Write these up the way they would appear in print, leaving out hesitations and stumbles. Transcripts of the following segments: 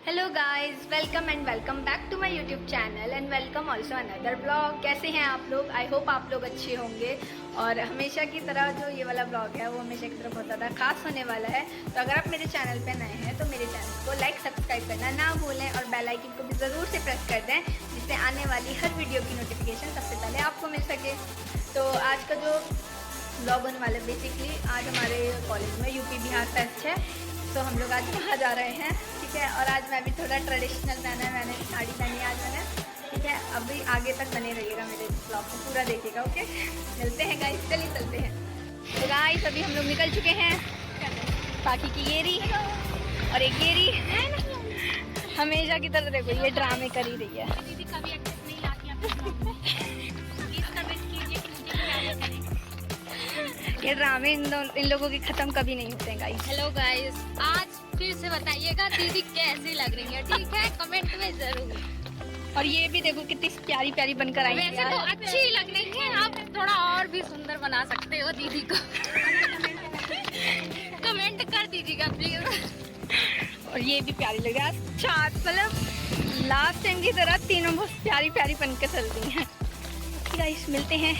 Hello guys, welcome and welcome back to my YouTube channel and welcome also another blog. कैसे हैं आप लोग? I hope आप लोग अच्छे होंगे। और हमेशा की तरह जो ये वाला ब्लॉग है वो हमेशा की तरह बहुत ज़्यादा खास होने वाला है। तो अगर आप मेरे चैनल पे नए हैं तो मेरे चैनल को लाइक सब्सक्राइब करना ना भूलें और बेल आइकन को भी ज़रूर से प्रेस कर दें, जिससे आने वाली हर वीडियो की नोटिफिकेशन सबसे पहले आपको मिल सके। तो आज का जो ब्लॉग होने वाला है, बेसिकली आज हमारे कॉलेज में यूपी बिहार फेस्ट है, तो हम लोग आज वहाँ जा रहे हैं। ठीक है, और आज मैं भी थोड़ा ट्रेडिशनल मैंने साड़ी पहनी आज मैंने। ठीक है, अभी आगे तक बने रहिएगा, मेरे ब्लॉग को पूरा देखिएगा। ओके, मिलते हैं गाइस, चलिए चलते हैं। तो गाइस अभी हम लोग निकल चुके हैं। बाकी की येरी और एक येरी हमेशा की तरह देखो ये ड्रामे कर ही रही है। ये ड्रामे इन लोगों के खत्म कभी नहीं होते हैं गाइस। हेलो गाइस, आज फिर से बताइएगा दीदी कैसी लग रही है, ठीक है? कमेंट में जरूर। और ये भी देखो कितनी प्यारी प्यारी बनकर आई है। वैसे तो अच्छी लग रही है, आप थोड़ा और भी सुंदर बना सकते हो दीदी को। कमेंट कर दीजिएगा प्लीज। और ये भी प्यारी लग रही है। अच्छा, मतलब लास्ट टाइम की तरह तीनों बहुत प्यारी प्यारी बनकर चल रही हैं। गाइस मिलते हैं।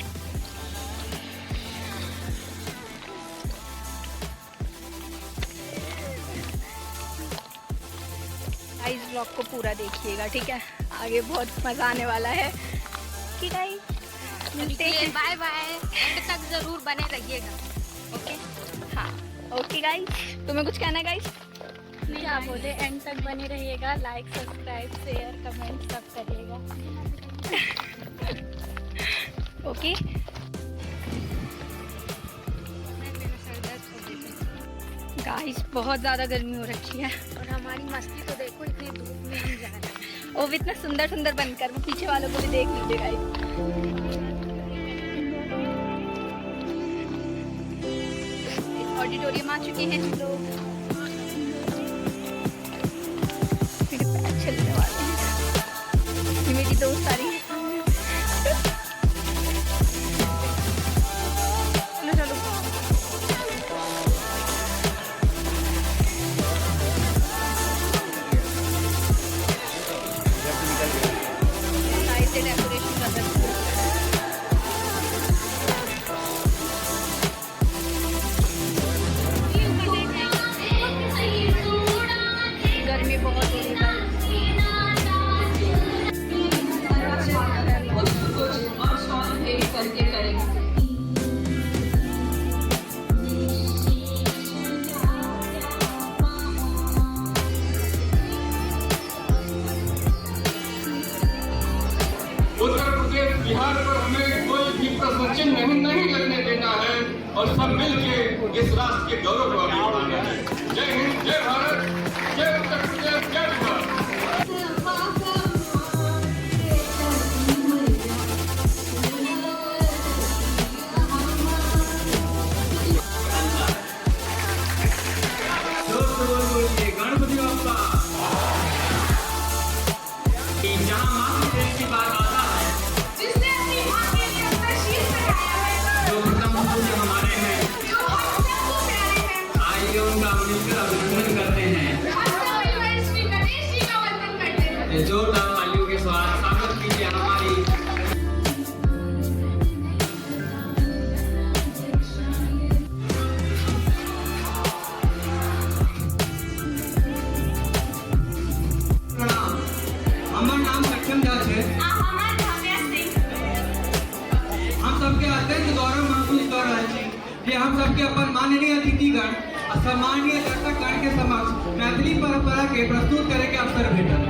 इस ब्लॉग को पूरा देखिएगा, ठीक है? आगे बहुत मजा आने वाला है। ठीक है, मिलते हैं। बाय बाय, एंड तक जरूर बने रहिएगा। ओके, हाँ ओके गाइस। तुम्हें कुछ कहना है गाइस? क्या बोले, एंड तक बने रहिएगा, लाइक सब्सक्राइब शेयर कमेंट सब करिएगा। ओके, गाइस बहुत ज़्यादा गर्मी हो रखी है और हमारी मस्ती तो देखो, इतनी धूप में हम जा रहे हैं। वो भी इतना सुंदर सुंदर बनकर, वो पीछे वालों को भी देख लीजिए गाइस। ऑडिटोरियम आ चुके हैं हम लोग। मेरे पैर चलने वाले हैं। ये मेरी दोस्त आ रही है। चलो चलो, डेकोरेशन कर सकते हैं। गर्मी बहुत हो रही है। उत्तर प्रदेश बिहार पर हमें कोई भी प्रश्न चिन्ह नहीं लगने देना है और सब मिलके इस राष्ट्र के गौरव को आगे बढ़ाना है। जय हिंद, जय भारत, जय उत्तर प्रदेश, जय बिहार। गणपति बाप्पा। जहाँ मातृ देश की बात आता है, जिसने अपनी माँ के लिए अपना शीश लगाया है, जो प्रथम पूज्य हमारे हैं, जो हम सबको प्यारे हैं, आइए उनका मिलकर अभिनंदन करते हैं। खासकर परिवार श्री गणेश जी का वंदन करते हैं। जोरदार तालियों के साथ स्वागत कीजिए हमारी हमर नाम सक्षम झा है। हमार भव्या सिंह। हम सबके अत्यंत गौरव महसूस कर रहे हैं कि हम सबके अपन माननीय अतिथिगण और सम्मानीय दर्शकगण के समक्ष मैथिली परंपरा के प्रस्तुत करे के अवसर भेटल।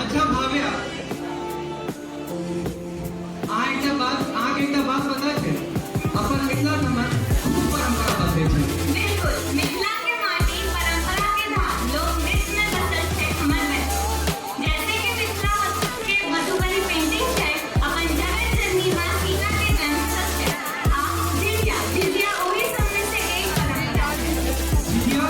अच्छा भाव्या, अहाँ एकटा बात पता है, अपन मिथिला समाज परंपरा बसे छै। बिल्कुल, मिथिला के माटी परंपरा के धाम लोक नृत्य में बसल छै हमर मैथिली। जैसे कि मिथिला के मधुबनी पेंटिंग छै, अपन जगत जननी माँ सीता के जन्म सत्य आ झिझिया ओही सब में से एक परंपरा है। झिझिया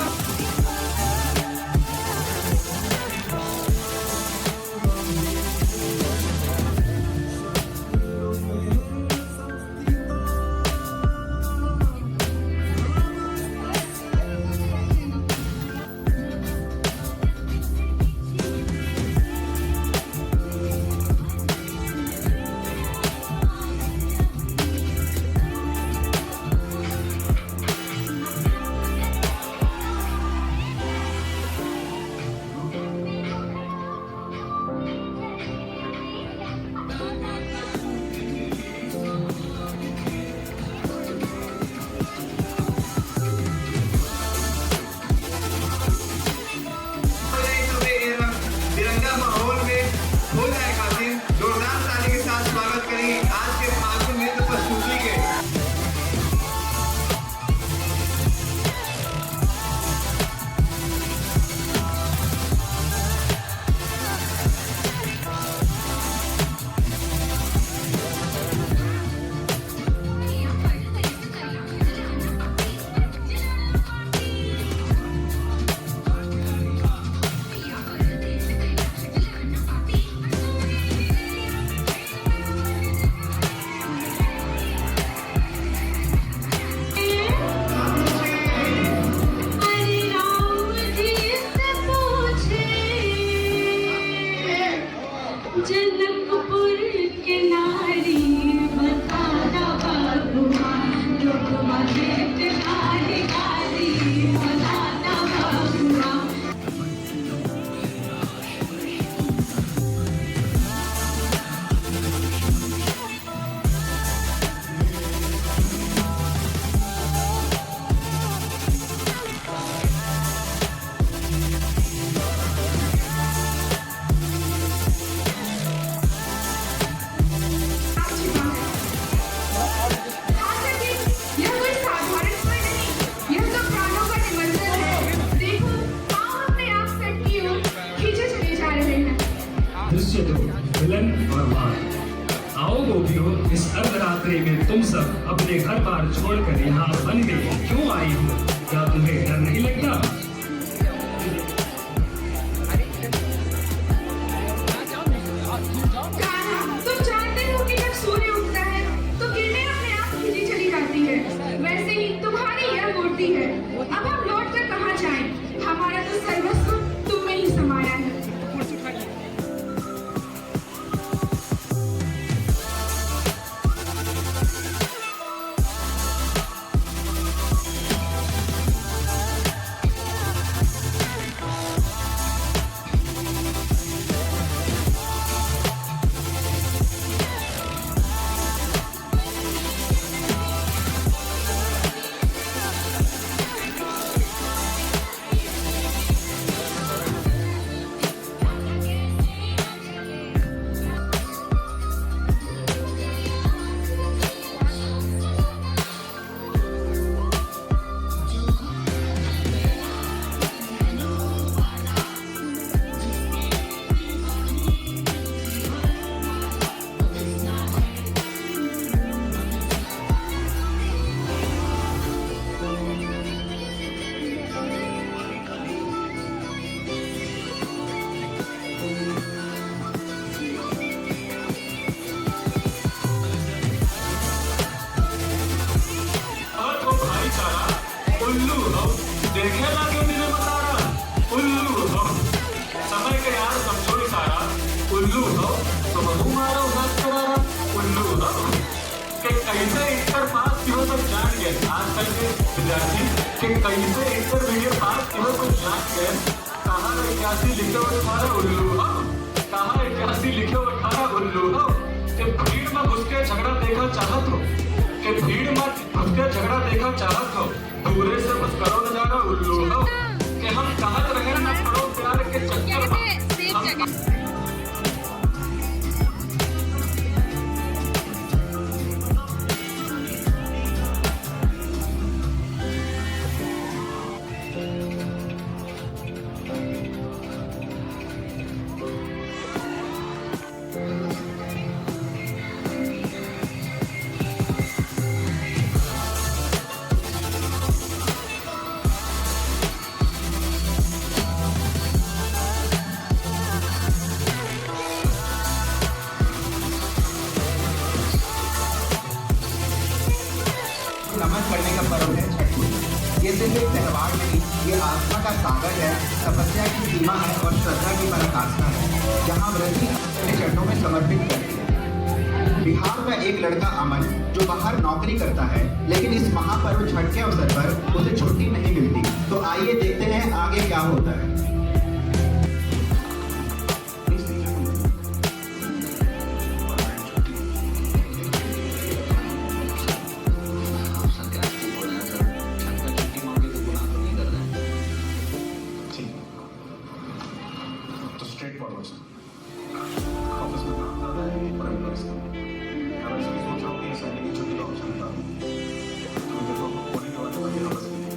सब अपने घर बार छोड़कर यहाँ वन में क्यों आई हो? क्या तुम्हें डर नहीं लगता? तुम जानते हो कि जब सूर्य उगता है तो किरणें अपने आप खींची चली जाती है, वैसे ही तुम्हारी यह मूर्ति है। अब हम लौट कर कहाँ जाएं? हमारा तो सर्वस्व तुम में ही समाया है। उल्लू हो, देखे लागे मेरे मतारा, उल्लू हो, समय के यार समझो इशारा, उल्लू हो, तो बहु मारो हाथ करारा, उल्लू हो, कि कैसे इंटर पास की हो तो जान गए, आजकल के विद्यार्थी, कि कैसे इंटरमीडिएट पास की हो तो जान गए, कहाँ 81 लिखे हो तुम्हारा उल्लू हो, कहाँ 81 लिखे हो तुम्हारा उल्लू हो, कि भीड़ में घुस के झगड़ा देखा चाहत हो, कि भीड़ में घुस के झगड़ा देखा चाहत हो, दूरे से बस करो नजारा उल्लू हो, कि हम कहत रहे न करो प्यार के चक्कर में नमन करने का पर्व है छठ पूजा। ये सिर्फ एक त्योहार नहीं, ये आस्था का सागर है, तपस्या की सीमा है और श्रद्धा की पराकाष्ठा है, जहाँ व्रती अपने चरणों में समर्पित करती है। बिहार का एक लड़का अमन जो बाहर नौकरी करता है, लेकिन इस महापर्व छठ के अवसर पर उसे छुट्टी नहीं मिलती। तो आइए देखते हैं आगे क्या होता है। ऑफिस में काम कर रहा है, बड़े बड़े इसका। मैं वैसे भी सोच रहा हूँ कि सैनिक की छुट्टी का ऑप्शन निकाल दूँ। तो देखो, होने के बाद तो अभी वापस नहीं।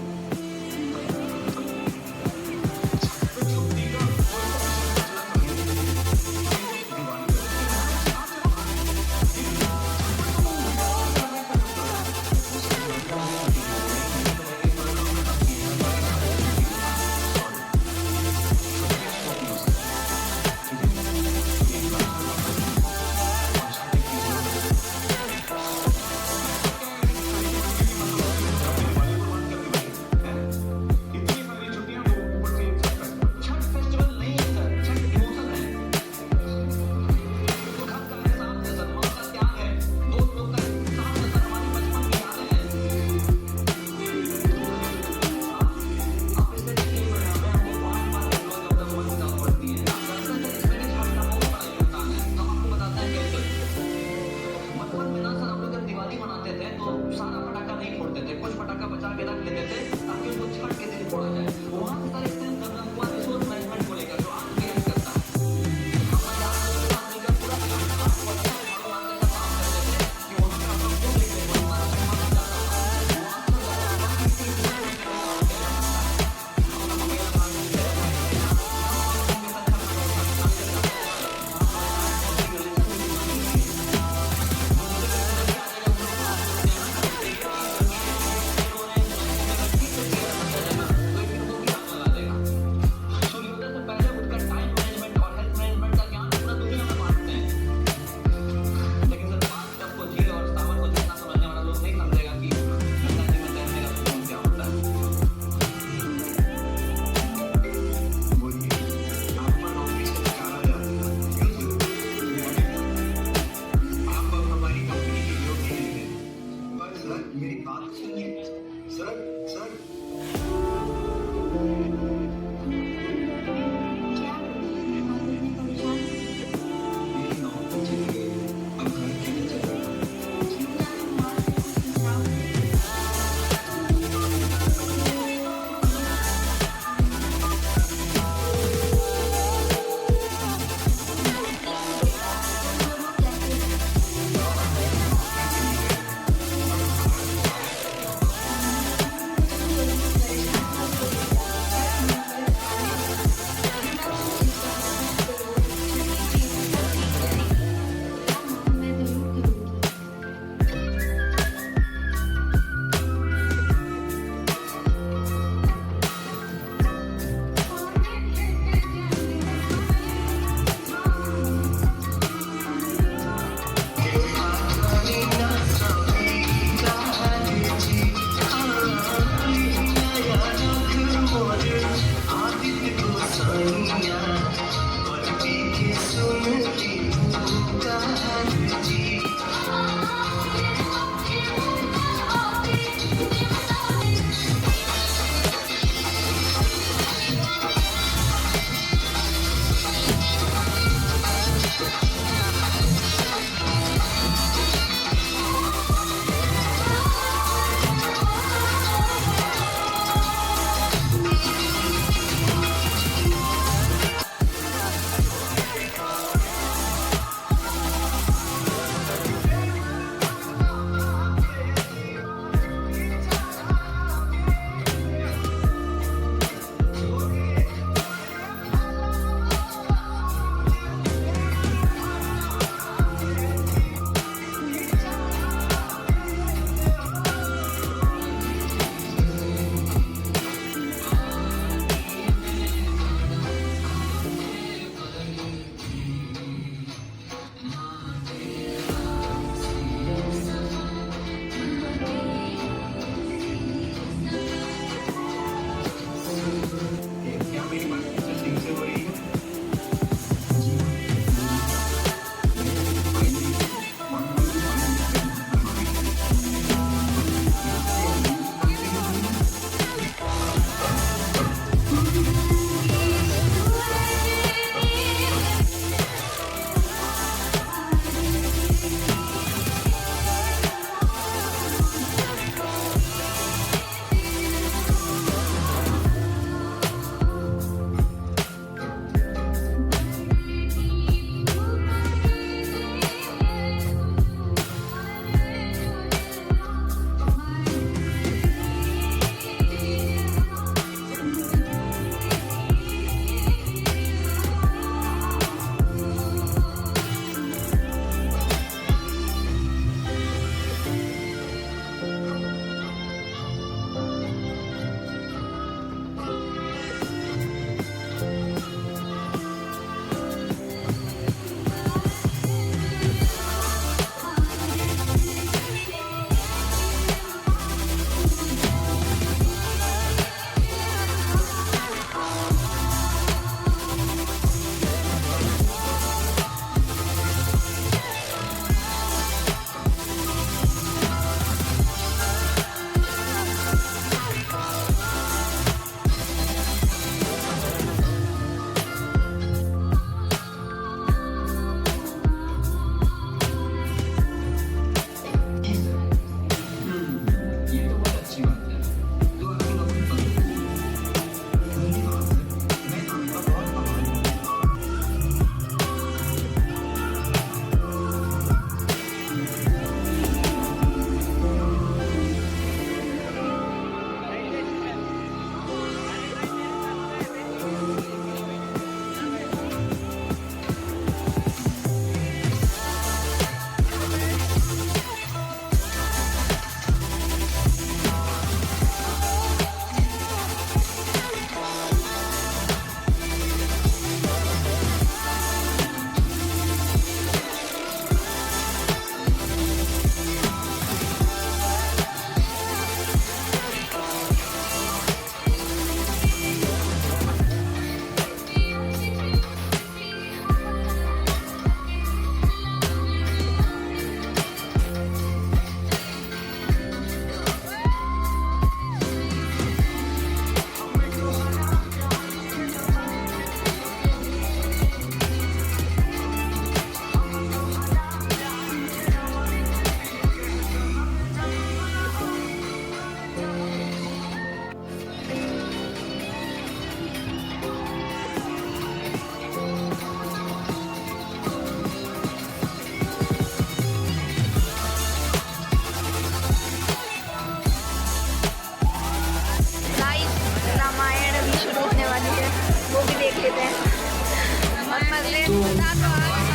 तो मजा तो आ रहा है,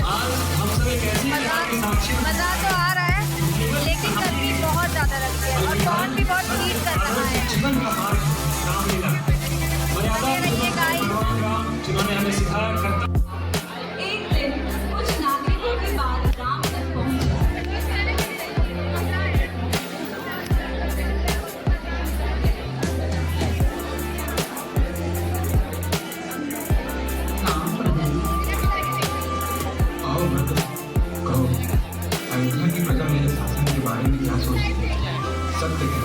आज हम सब एक ऐसी घटना के साक्षी मजा तो आ रहा है, लेकिन गर्मी बहुत ज्यादा लगती है और पवन भी बहुत हीट कर रहा है। जीवन का मार्ग रामलीला मर्यादा भगवान राम जिन्होंने हमें सिखाया कर्तव्य एक दिन कुछ नागरिकों के बाद राम तक पहुंचे। आओ भरत, कहो अयोध्या की प्रजा मेरे शासन के बारे में क्या सोचती है? सत्य है,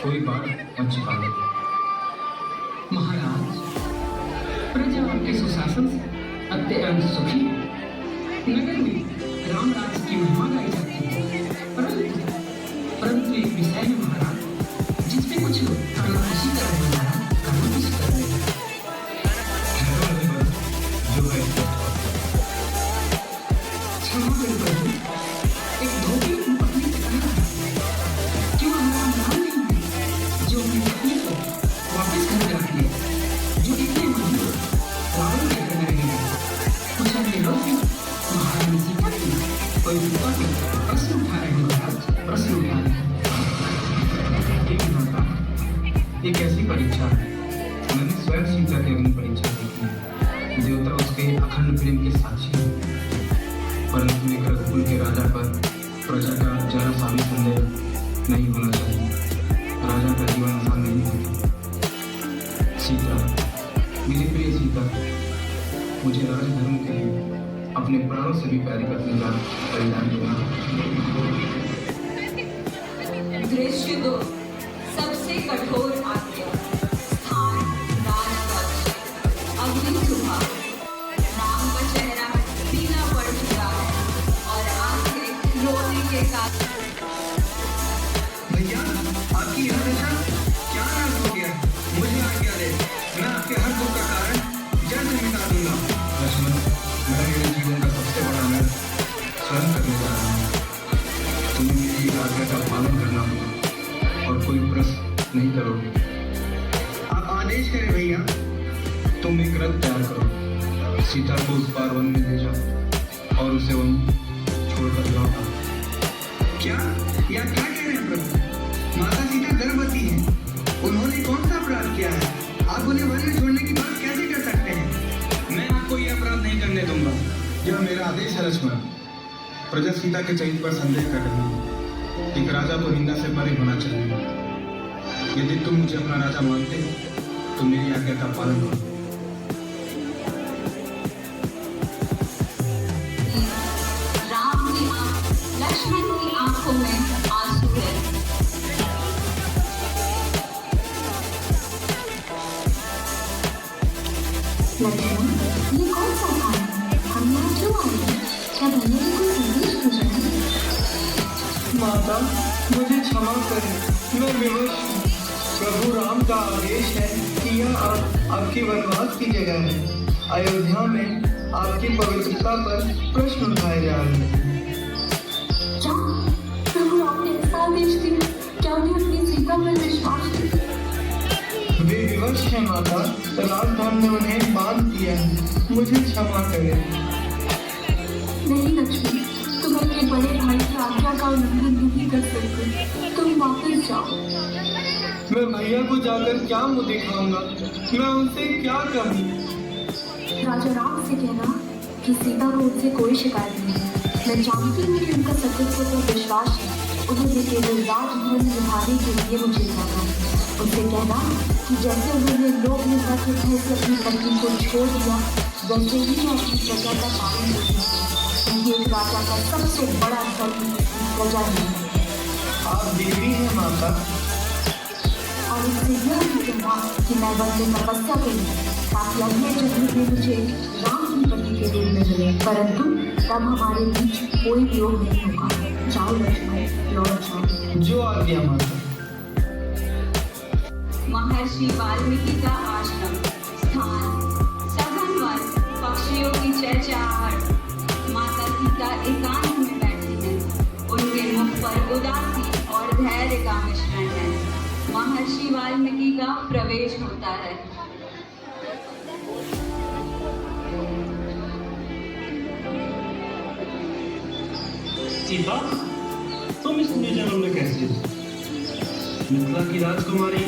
कोई बात मत छिपाओ। महाराज, प्रजा आपके सुशासन से अत्यंत सुखी है। नगर में राम राज्य की महिमा गाई जाती है, परंतु एक विषय है महाराज, जिसमें कुछ लोग खुशी कर रहे हैं, खुशी कर रहे हैं। जो है क्षमा करें प्रभु, एक धोबी अपनी पत्नी से कहा क्यों हमारा नाम नहीं है जो अपनी पत्नी को वापस घर रख ले, जो इतने महीनों रावण के घर में रहेंगे। कुछ अन्य लोग भी महारानी सीता की कोई विधवा के प्रश्न उठा रहे हैं महाराज, प्रश्न उठा रहे हैं। एक माता, एक ऐसी परीक्षा है, मैंने स्वयं सीता की अग्नि परीक्षा देखी है। देवता उसके अखंड प्रेम के साक्षी हैं, परंतु एक रघुकुल के राजा पर प्रजा का जरा सा भी संदेह नहीं होना चाहिए। राजा का जीवन आसान नहीं होता। सीता, मेरी प्रिय सीता, मुझे राजधर्म के लिए अपने प्राणों से भी प्यारी पत्नी का परिधान करना। दृश्य 2 सबसे कठोर आज्ञा। स्थान राजपक्ष। अगली सुबह राम का चेहरा पीला पड़ चुका है और आंखें रोने के कारण। भैया, आपकी यह दशा क्या नाश हो गया? मुझे आज्ञा दे, मैं आपके हर दुख का कारण जड़ से मिटा दूंगा। लक्ष्मण, मैं मेरे जीवन का सबसे बड़ा नर्क स्वयं करने जा रहा हूँ। तुम्हें मेरी एक आज्ञा का पालन करना होगा और कोई प्रश्न नहीं करोगे। आप आदेश करें भैया। तुम एक रथ तैयार करो, सीता को उस पार वन में ले जाओ और उसे वहीं छोड़कर लौटाओ। क्या या क्या कह रहे हैं प्रभु? माता सीता गर्भवती हैं, उन्होंने कौन सा अपराध किया है? आप उन्हें वन में छोड़ने की बात कैसे कर सकते हैं? मैं आपको यह अपराध नहीं करने दूंगा। यह मेरा आदेश है लक्ष्मण। प्रजा सीता के चरित्र पर संदेह कर रही है। एक राजा को निंदा से परे होना चाहिए। यदि तुम मुझे अपना राजा मानते हो तो मेरी आज्ञा का पालन करो। राम की आंख, लक्ष्मण की आंखों में आंसू है। लक्ष्मण, ये कौन सा काम है? हम यहाँ क्यों आए हैं? क्या भैया ने कोई संदेश भेजा है? माता, मुझे क्षमा करें, मैं विवश हूँ। प्रभु राम का आदेश है कि यह आपकी वनवास की जगह है। अयोध्या में आपकी पवित्रता पर प्रश्न उठाए जा रहे हैं। क्या प्रभु आपने ऐसा आदेश दिया? क्या उन्हें अपनी सीता पर विश्वास है? वे विवश हैं माता, राजधान ने उन्हें बांध दिया है, मुझे क्षमा करें। नहीं लक्ष्मण, तुम अपने बड़े भाई की आज्ञा का उल्लंघन नहीं कर सकते। तुम वापस जाओ। मैं भैया को जाकर क्या मुंह दिखाऊंगा? मैं उनसे क्या कहूँ? राजा राम से कहना कि सीता को उनसे कोई शिकायत नहीं। मैं जानती हूँ कि उनका सत्यत्व पर विश्वास है। उन्होंने केवल राजधर्म निभाने के लिए मुझे जाना है। उनसे कहना कि जैसे उन्होंने लोभ निंदा के भय से अपनी पत्नी को छोड़ दिया, वैसे ही मैं अपनी प्रजा का पालन करूँगी। क्योंकि एक राजा का सबसे बड़ा धर्म प्रजा ही है। आप देवी हैं माता। और इससे यह भी कहना कि मैं वन में तपस्या करूँ ताकि अगले जन्म में मुझे राम की पत्नी के रूप में मिले, परंतु तब हमारे बीच कोई वियोग नहीं होगा। जाओ लक्ष्मण, लौट जाओ। जो आज्ञा माता। महर्षि वाल्मीकि का आश्रम। स्थान सघन वन, पक्षियों की चहचहाहट। माता सीता एकांत में बैठी हैं। उनके मुख पर उदासी और धैर्य का मिश्रण है। महर्षि वाल्मीकि का प्रवेश होता है। सीता, तुम इस निर्जन में कैसे? मिथिला की राजकुमारी,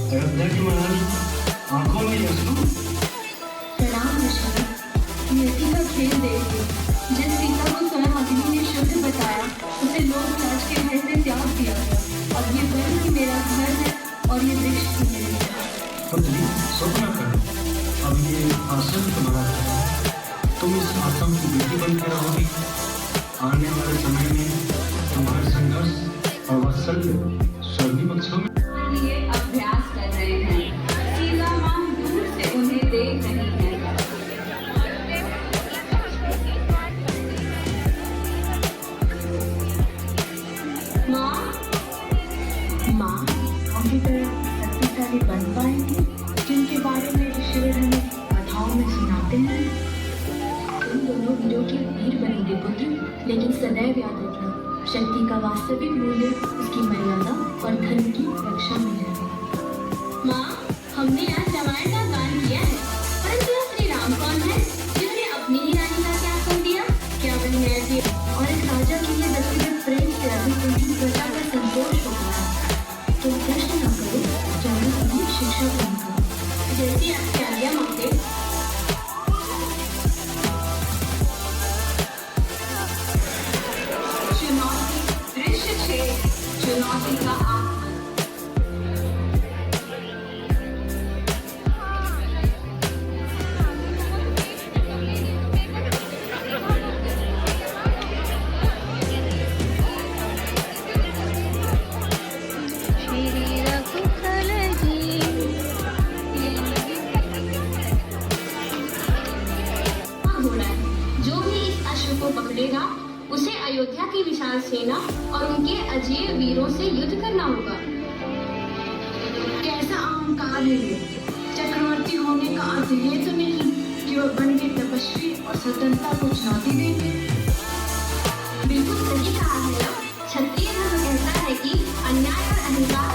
अयोध्या की महारानी, आंखों में अश्रु। प्रणाम ऋषि। नियति का खेल देखिए। जिस सीता को स्वयं अग्नि ने शुद्ध बताया, उसे लोक राज के भय से त्याग दिया गया। अब ये वन ही मेरा घर है और ये वृक्ष ही मेरे घर। पुत्री, शोक न करो। अब ये आश्रम तुम्हारा है। तुम इस आश्रम की बेटी बनकर रहोगी। आने वाले समय में तुम्हारे संघर्ष और वात्सल्य सभी पक्षों में लिए अभ्यास कर रहे हैं। सीता माँ दूर से उन्हें देख रही है। माँ, माँ, हम भी तो शक्तिशाली बन पाएंगे जिनके बारे में ऋषिवर हमें कथाओं में सुनाते हैं। तुम दोनों वीरों के वीर बनेंगे पुत्र, लेकिन सदैव याद रखना, शक्ति का वास्तविक मूल्य उसकी मर्यादा और धर्म की रक्षा में है। माँ, हमने आज रामायण का गान किया है, परंतु यह श्री राम कौन है जिसने अपनी ही रानी का त्याग कर दिया? क्या वह न्याय और एक राजा के लिए व्यक्तिगत प्रेम से अधिक उनकी प्रजा का संतोष होता है। तुम प्रश्न न करो, जानो तुम्हें शिक्षा दूंगा। जैसी आपकी आज्ञा मांगते। चुनौती दृश्य 6, चुनौती का आगमन। जो भी इस अश्व को पकड़ेगा उसे अयोध्या की विशाल सेना और उनके अजेय वीरों से युद्ध करना होगा। कैसा अहंकार है ये। चक्रवर्ती होने का अर्थ ये तो नहीं कि वह बन के तपस्वी और स्वतंत्रता को चुनौती देंगे। बिल्कुल सही कहा है। क्षत्रिय धर्म कहता है कि अन्याय और अहंकार